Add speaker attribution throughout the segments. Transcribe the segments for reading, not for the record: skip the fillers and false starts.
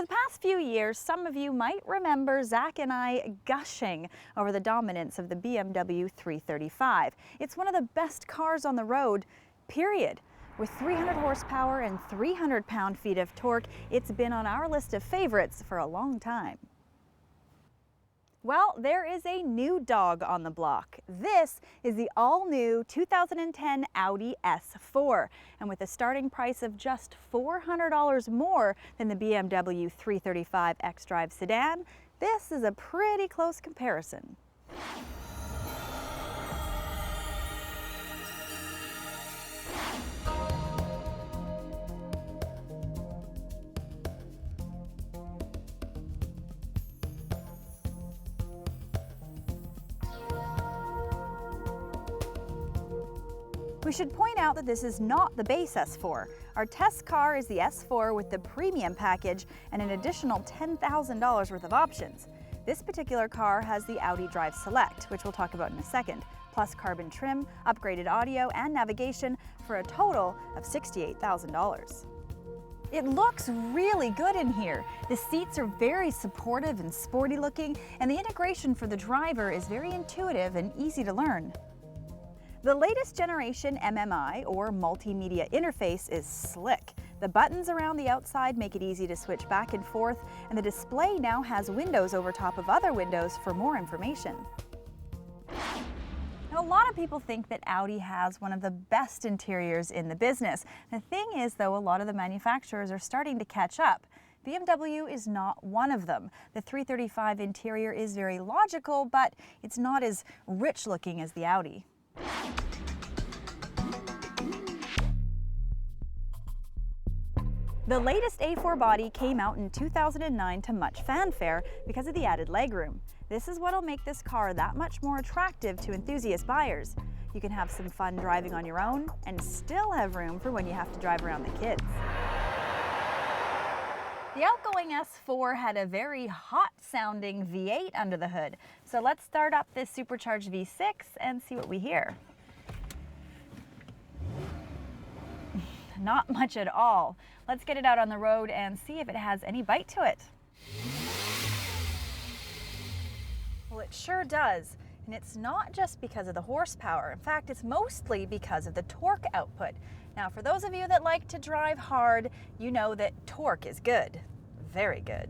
Speaker 1: Over the past few years, some of you might remember Zach and I gushing over the dominance of the BMW 335. It's one of the best cars on the road, period. With 300 horsepower and 300 pound-feet of torque, it's been on our list of favorites for a long time. Well, there is a new dog on the block. This is the all-new 2010 Audi S4. And with a starting price of just $400 more than the BMW 335 xDrive sedan, this is a pretty close comparison. We should point out that this is not the base S4. Our test car is the S4 with the premium package and an additional $10,000 worth of options. This particular car has the Audi Drive Select, which we'll talk about in a second, plus carbon trim, upgraded audio, and navigation for a total of $68,000. It looks really good in here. The seats are very supportive and sporty looking, and the integration for the driver is very intuitive and easy to learn. The latest generation MMI, or multimedia interface, is slick. The buttons around the outside make it easy to switch back and forth, and the display now has windows over top of other windows for more information. Now, a lot of people think that Audi has one of the best interiors in the business. The thing is, though, a lot of the manufacturers are starting to catch up. BMW is not one of them. The 335 interior is very logical, but it's not as rich looking as the Audi. The latest A4 body came out in 2009 to much fanfare because of the added legroom. This is what'll make this car that much more attractive to enthusiast buyers. You can have some fun driving on your own and still have room for when you have to drive around the kids. The outgoing S4 had a very hot-sounding V8 under the hood. So let's start up this Supercharged V6 and see what we hear. Not much at all. Let's get it out on the road and see if it has any bite to it. Well, it sure does. And it's not just because of the horsepower. In fact, it's mostly because of the torque output. Now, for those of you that like to drive hard, you know that torque is good. Very good.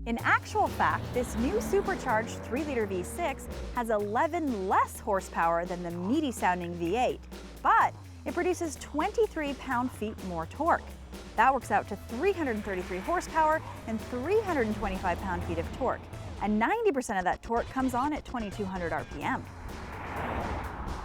Speaker 1: In actual fact, this new supercharged 3-liter V6 has 11 less horsepower than the meaty-sounding V8, but it produces 23 pound-feet more torque. That works out to 333 horsepower and 325 pound-feet of torque, and 90% of that torque comes on at 2200 RPM.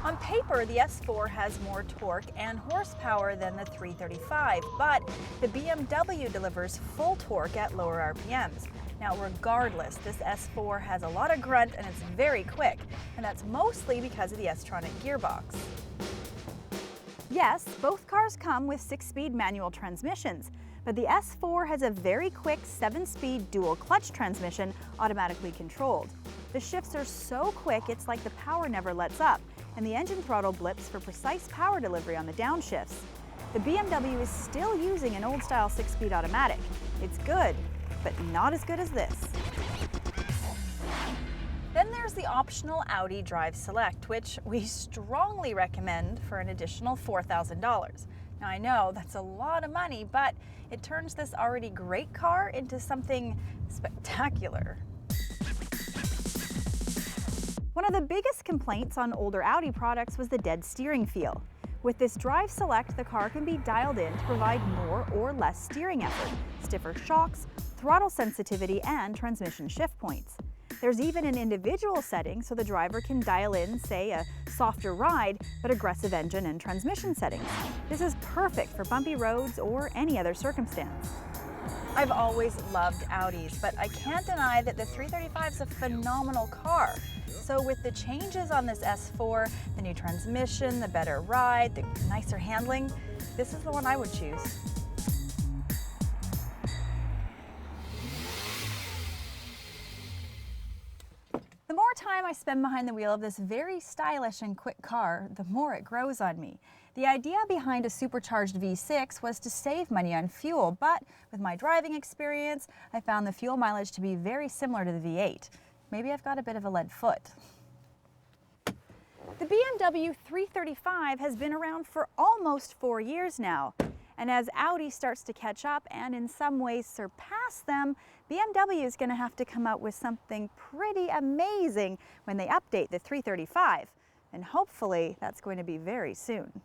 Speaker 1: On paper, the S4 has more torque and horsepower than the 335, but the BMW delivers full torque at lower RPMs. Now, regardless, this S4 has a lot of grunt and it's very quick, and that's mostly because of the S-tronic gearbox. Yes, both cars come with 6-speed manual transmissions, but the S4 has a very quick 7-speed dual clutch transmission, automatically controlled. The shifts are so quick, it's like the power never lets up, and the engine throttle blips for precise power delivery on the downshifts. The BMW is still using an old-style 6-speed automatic. It's good, but not as good as this. Then there's the optional Audi Drive Select, which we strongly recommend for an additional $4,000. Now, I know that's a lot of money, but it turns this already great car into something spectacular. One of the biggest complaints on older Audi products was the dead steering feel. With this Drive Select, the car can be dialed in to provide more or less steering effort, stiffer shocks, throttle sensitivity, and transmission shift points. There's even an individual setting so the driver can dial in, say, a softer ride, but aggressive engine and transmission settings. This is perfect for bumpy roads or any other circumstance. I've always loved Audis, but I can't deny that the 335 is a phenomenal car. So with the changes on this S4, the new transmission, the better ride, the nicer handling, this is the one I would choose. The more time I spend behind the wheel of this very stylish and quick car, the more it grows on me. The idea behind a supercharged V6 was to save money on fuel, but with my driving experience, I found the fuel mileage to be very similar to the V8. Maybe I've got a bit of a lead foot. The BMW 335 has been around for almost 4 years now. And as Audi starts to catch up and in some ways surpass them, BMW is going to have to come out with something pretty amazing when they update the 335. And hopefully that's going to be very soon.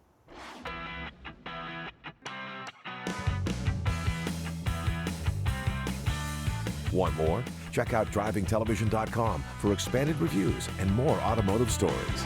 Speaker 2: Want more? Check out drivingtelevision.com for expanded reviews and more automotive stories.